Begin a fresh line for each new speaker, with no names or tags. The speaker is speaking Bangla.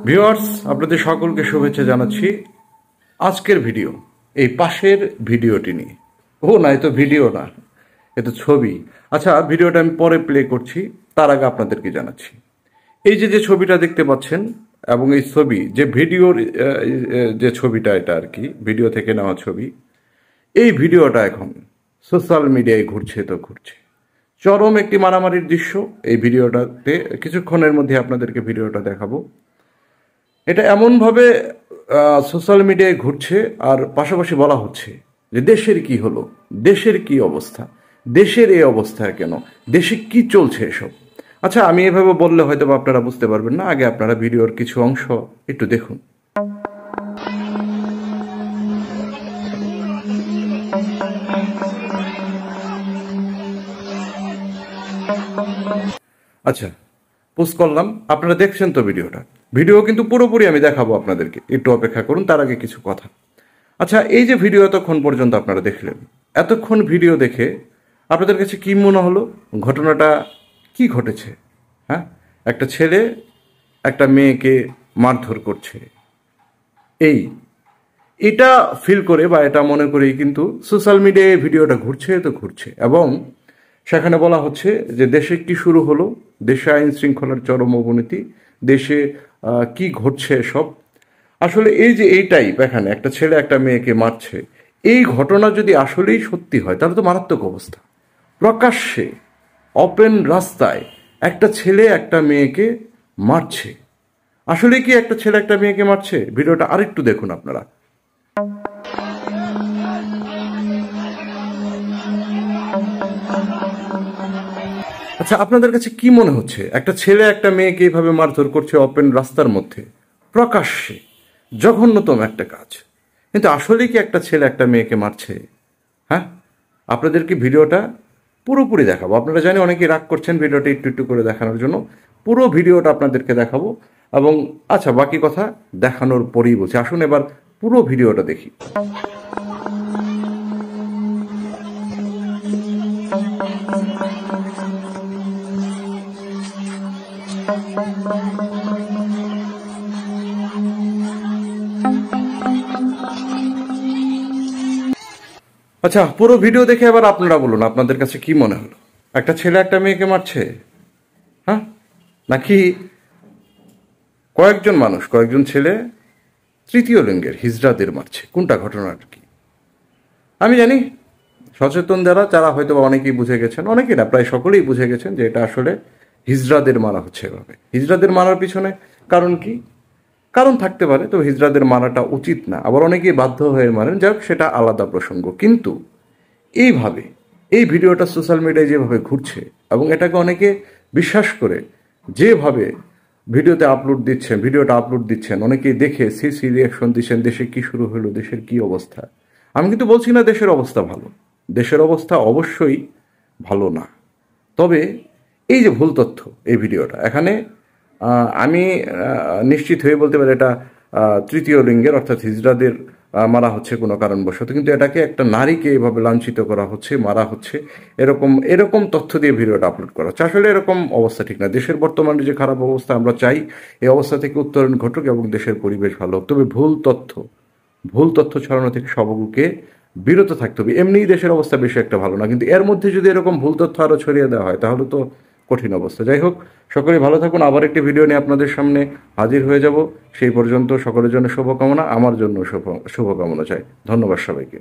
ভিউয়ার্স, আপনাদের সকলকে শুভেচ্ছা জানাচ্ছি। আজকের ভিডিও এই পাশের ভিডিওটি নিয়ে। না, এ তো ভিডিও না, এ তো ছবি। আচ্ছা, ভিডিওটা আমি পরে প্লে করছি, তার আগে আপনাদেরকে জানাচ্ছি এই যে ছবিটা দেখতে পাচ্ছেন এবং এই ছবি যে ভিডিওর যে ছবিটা, এটা আর কি ভিডিও থেকে নেওয়া ছবি। এই ভিডিওটা এখন সোশ্যাল মিডিয়ায় ঘুরছে তো ঘুরছে, চরম একটি মারামারির দৃশ্য। এই ভিডিওটাতে কিছুক্ষণের মধ্যে আপনাদেরকে ভিডিওটা দেখাবো। এটা এমনভাবে সোশ্যাল মিডিয়ায় ঘুরছে আর পাশাপাশি বলা হচ্ছে যে দেশের কি হলো, দেশের কি অবস্থা, দেশের এই অবস্থা কেন, দেশে কি চলছে এসব। আচ্ছা, আমি এভাবে বললে হয়তো আপনারা বুঝতে পারবেন না, আগে আপনারা ভিডিওর কিছু অংশ একটু দেখুন। আচ্ছা, পোস্ট করলাম, আপনারা দেখছেন তো ভিডিওটা। ভিডিও কিন্তু পুরোপুরি আমি দেখাবো আপনাদেরকে, একটু অপেক্ষা করুন। তার আগে কিছু কথা। আচ্ছা, এই যে ভিডিও এতক্ষণ পর্যন্ত আপনারা দেখলেন, এতক্ষণ ভিডিও দেখে আপনাদের কাছে কি মনে হলো? ঘটনাটা কি ঘটেছে? হ্যাঁ, একটা ছেলে একটা মেয়েকে মারধর করছে, এটা ফিল করে বা এটা মনে করেই কিন্তু সোশ্যাল মিডিয়ায় ভিডিওটা ঘুরছে তো ঘুরছে, এবং সেখানে বলা হচ্ছে যে দেশে কি শুরু হলো, দেশে আইন শৃঙ্খলার চরম অবনতি, দেশে কি ঘটছে সব। আসলে এই যে এই টাইপ, এখানে একটা ছেলে একটা মেয়েকে মারছে, এই ঘটনা যদি আসলেই সত্যি হয় তাহলে তো মারাত্মক অবস্থা। প্রকাশ্যে ওপেন রাস্তায় একটা ছেলে একটা মেয়েকে মারছে। আসলে কি একটা ছেলে একটা মেয়েকে মারছে? ভিডিওটা আরেকটু দেখুন আপনারা। আচ্ছা, আপনাদের কাছে কি মনে হচ্ছে? একটা ছেলে একটা মেয়েকে এইভাবে মারধর করছে ওপেন রাস্তার মধ্যে, প্রকাশ্যে, জঘন্যতম একটা কাজ। কিন্তু আসলে কি একটা ছেলে একটা মেয়েকে মারছে? হ্যাঁ, আপনাদেরকে ভিডিওটা পুরোপুরি দেখাবো। আপনারা জানি অনেকে রাগ করছেন ভিডিওটা একটু একটু করে দেখানোর জন্য। পুরো ভিডিওটা আপনাদেরকে দেখাবো, এবং আচ্ছা, বাকি কথা দেখানোর পরেই বলছি। আসুন এবার পুরো ভিডিওটা দেখি। আচ্ছা, পুরো ভিডিও দেখে এবার আপনারা বলুন আপনাদের কাছে কি মনে হলো। একটা ছেলে একটা মেয়েকে মারছে, হ্যাঁ, নাকি কয়েকজন মানুষ, কয়েকজন ছেলে তৃতীয় লিঙ্গের হিজড়াদের মারছে? কোনটা ঘটনা আর কি? আমি জানি সচেতন যারা হয়তো অনেকেই বুঝে গেছেন, অনেকেই না, প্রায় সকলেই বুঝে গেছেন যে এটা আসলে হিজড়াদের মারা হচ্ছে এভাবে। হিজড়াদের মারার পিছনে কারণ কি? কারণ থাকতে পারে, তো হিজড়াদের মারাটা উচিত না, আবার অনেকেই বাধ্য হয়ে মারেন, যাক সেটা আলাদা প্রসঙ্গ। কিন্তু এইভাবে এই ভিডিওটা সোশ্যাল মিডিয়ায় যেভাবে ঘুরছে এবং এটাকে অনেকে বিশ্বাস করে যেভাবে ভিডিওটা আপলোড দিচ্ছেন, অনেকেই দেখে সি রিয়াকশন দিচ্ছেন, দেশে কি শুরু হলো, দেশের কি অবস্থা। আমি কিন্তু বলছি না দেশের অবস্থা ভালো, দেশের অবস্থা অবশ্যই ভালো না। তবে এই যে ভুল তথ্য, এই ভিডিওটা এখানে আমি নিশ্চিত হয়ে বলতে পারি এটা তৃতীয় লিঙ্গের অর্থাৎ হিজড়াদের মারা হচ্ছে কোনো কারণবশত, কিন্তু এটাকে একটা নারীকে এভাবে লাঞ্ছিত করা হচ্ছে, মারা হচ্ছে, এরকম তথ্য দিয়ে ভিডিওটা আপলোড করা হচ্ছে। আসলে এরকম অবস্থা ঠিক না। দেশের বর্তমানে যে খারাপ অবস্থা, আমরা চাই এই অবস্থা থেকে উত্তরণ ঘটুক এবং দেশের পরিবেশ ভালো হোক। তবে ভুল তথ্য ছড়ানো থেকে সকলকে বিরত থাকতে হবে। এমনিই দেশের অবস্থা বেশি একটা ভালো না, কিন্তু এর মধ্যে যদি এরকম ভুল তথ্য আরও ছড়িয়ে দেওয়া হয় তাহলে তো কঠিন অবস্থা। যাই হোক, সকলে ভালো থাকুন। আবার একটি ভিডিও নিয়ে আপনাদের সামনে হাজির হয়ে যাব। সেই পর্যন্ত সকলের জন্য শুভকামনা, আমার জন্য শুভকামনা চাই। ধন্যবাদ সবাইকে।